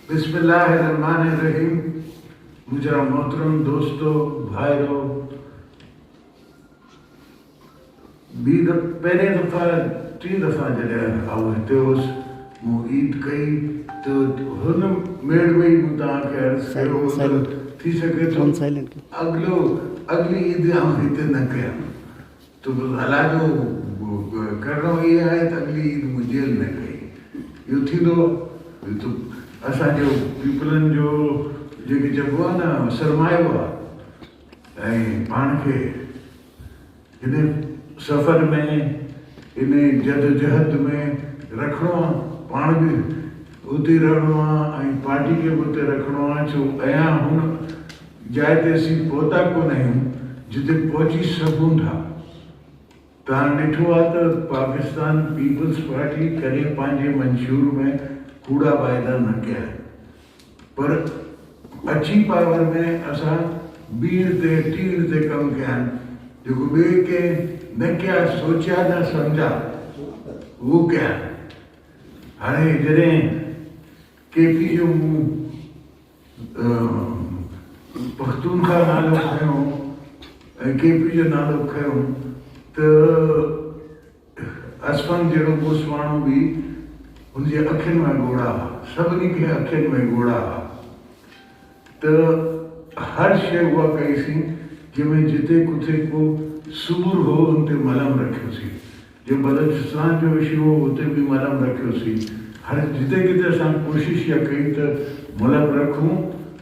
बिस्मिल्लाहिर्रहमानिर्रहीम। मुझरा मोहतरम दोस्तों भाइयों, पहिरें दफ़ा टी दफ़ा जॾहिं आओ हिते हुउसि मूं ईद कई त हुन मेड़ में ई मूं तव्हांखे अर्ज़ु कयो त थी सघे थो अगली ईद आउं हिते न कयां, तो हलाजो करिणो इहो आहे त अगली ईद मूं जेल न कई। इहो थींदो त असांजो पीपलनि जो जेके चइबो आहे न सरमायो आहे, ऐं पाण खे हिन सफ़र में इन जदोजहद में रखिणो आहे, पाण बि उते रहणो आहे ऐं पार्टी खे बि उते रखिणो आहे। छो अञा हुन जाइ ते असीं पहुता कोन आहियूं जिते पहुची सघूं था। तव्हां ॾिठो आहे त पाकिस्तान पीपल्स पार्टी कॾहिं पंहिंजे मंशूर में कूड़ा वाइदा न कया, पर अची पावर में असां बीड़ ते टीड़ ते कम कया आहिनि, जेको ॿिए के न कया, सोचिया न सम्झा, वो कया। हाणे जॾहिं केपी जो मूं पख्तूनख्वा नालो खयो ऐं केपी जो नालो खयो त असफन जहिड़ो गोसवाणो बि हुनजे अखियुनि में ॻोड़ा हुआ, सभिनी खे अखियुनि में ॻोड़ा हुआ। त हर शइ उहा कईसीं जंहिंमें जिते किथे को सूर हो उन ते मलम रखियोसीं, जो बलोचिस्तान जो इशू हो उते बि मलम रखियोसीं। हर जिते किथे असां कोशिशि इहा कई त मलम रखूं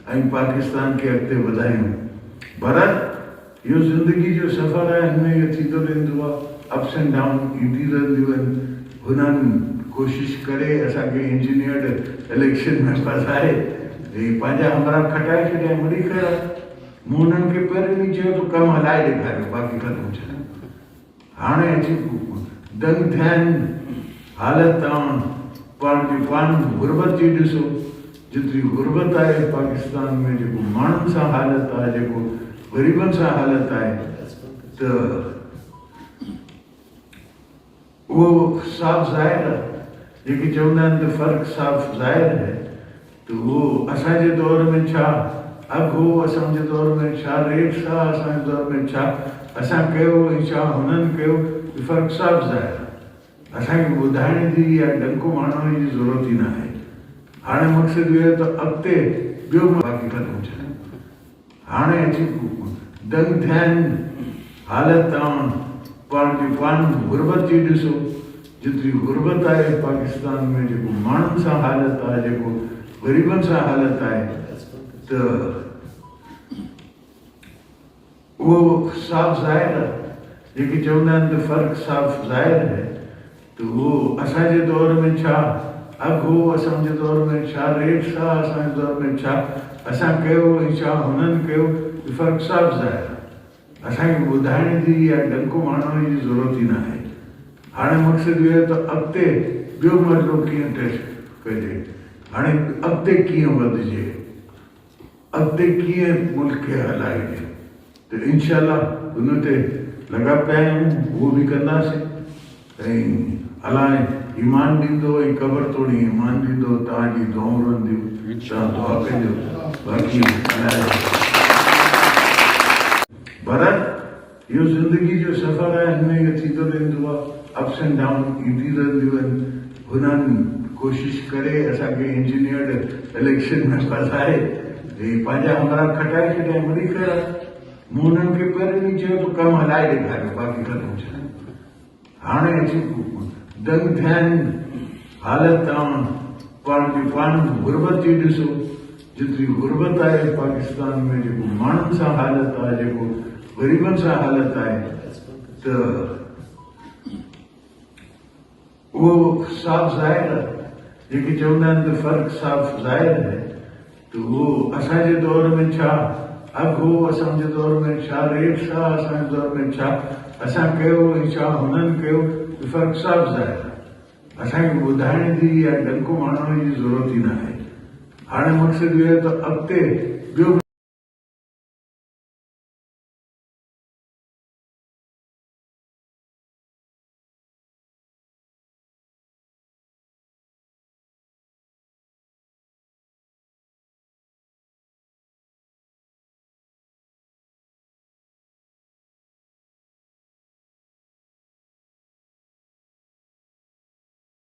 ऐं पाकिस्तान खे अॻिते वधायूं। पर इहो ज़िंदगी जो सफ़र आहे, हिन में इहो थींदो रहंदो आहे, अप्स एंड डाउन ईंदी रहंदियूं आहिनि। हुननि कोशिशि करे असांखे इंजीनियर्ड इलेक्शन में फसाए पंहिंजा हमरा खटाए छॾिया। वरी ख़ैर मूं हुननि खे पहिरियों ई चयो त कमु हलाए ॾेखारियो, बाक़ी ख़तमु छॾियो। हाणे अची दंग थिया आहिनि हालत, तव्हां पाण गुरबत जी ॾिसो, जेतिरी गुरबत आहे पाकिस्तान में, जेको माण्हुनि सां हालत आहे, जेको ग़रीबनि सां हालत आहे, त उहो साफ़ ज़ाहिर आहे। जेके चवंदा आहिनि त फ़र्क़ु साफ़ ज़ाहिर है, त उहो असांजे दौर में छा अघु हो, असांजे दौर में छा रेट आहे, असांजे दौर में छा असां कयो ऐं छा हुननि कयो, फ़र्क़ु साफ़ ज़ाहिर आहे। असांखे ॿुधाइण जी या डंको मारण जी ज़रूरत ई न आहे। हाणे मक़सदु इहो आहे त अॻिते ॿियो बाक़ी ख़तमु छॾियो। हाणे अची दंग थिया आहिनि हालत, तव्हां पाण गुरबत जी ॾिसो, जेतिरी गुरबत आहे पाकिस्तान में, जेको माण्हुनि सां हालत आहे, जेको ग़रीबनि सां हालत आहे, त उहो साफ़ ज़ाहिर आहे। जेके चवंदा आहिनि त फ़र्क़ु साफ़ ज़ाहिर है, त उहो असांजे दौर में छा अघु हो, असांजे दौर में छा रेट आहे, असांजे दौर में छा असां कयो ऐं छा हुननि कयो, फ़र्क़ु साफ़ ज़ाहिर आहे। असांखे ॿुधाइण जी या डंको मारण जी ज़रूरत ई न आहे। हाणे मक़सदु इहो आहे त अॻिते ॿियो मसइलो कीअं टेस्ट कजे, हाणे अॻिते कीअं वधिजे, अॻिते कीअं मुल्क खे हलाइजे, त इंशाअल्लाह हुन ते लॻा पिया आहियूं, उहो बि कंदासीं। ऐं अलाए ईमान ॾींदो ऐं क़बर तोड़ी ईमान ॾींदो, तव्हांजी दुआऊं रहंदियूं, तव्हां दुआ कजो। बाक़ी पर इहो ज़िंदगी जो सफ़र आहे, हिन में इहो थींदो रहंदो आहे, अप्स एंड डाउन ईंदी रहंदियूं आहिनि। हुननि कोशिशि करे असांखे इंजीनियर्ड इलेक्शन में फसाए पंहिंजा हमरा खटाए छॾिया। वरी ख़ैर मूं हुननि खे पहिरियों ई चयो त कमु हलाए ॾेखारियो, बाक़ी ख़तमु छॾियो। हाणे अची दंग थिया आहिनि हालत, तव्हां पाण गुरबत जी ॾिसो, जेतिरी गुरबत आहे पाकिस्तान में, जेको माण्हुनि सां हालत आहे, जेको ग़रीबनि सां हालत आहे, त उहो साफ़ ज़ाहिर आहे। जेके चवंदा आहिनि त फ़र्क़ु साफ़ ज़ाहिर है, त उहो असांजे दौर में छा अघु हो, असांजे दौर में छा रेट आहे, असांजे दौर में छा असां कयो ऐं छा हुननि कयो, फ़र्क़ु साफ़ ज़ाहिर आहे। असांखे ॿुधाइण जी या डंको मारण जी ज़रूरत ई न आहे। हाणे मक़सदु इहो आहे त अॻिते ॿियो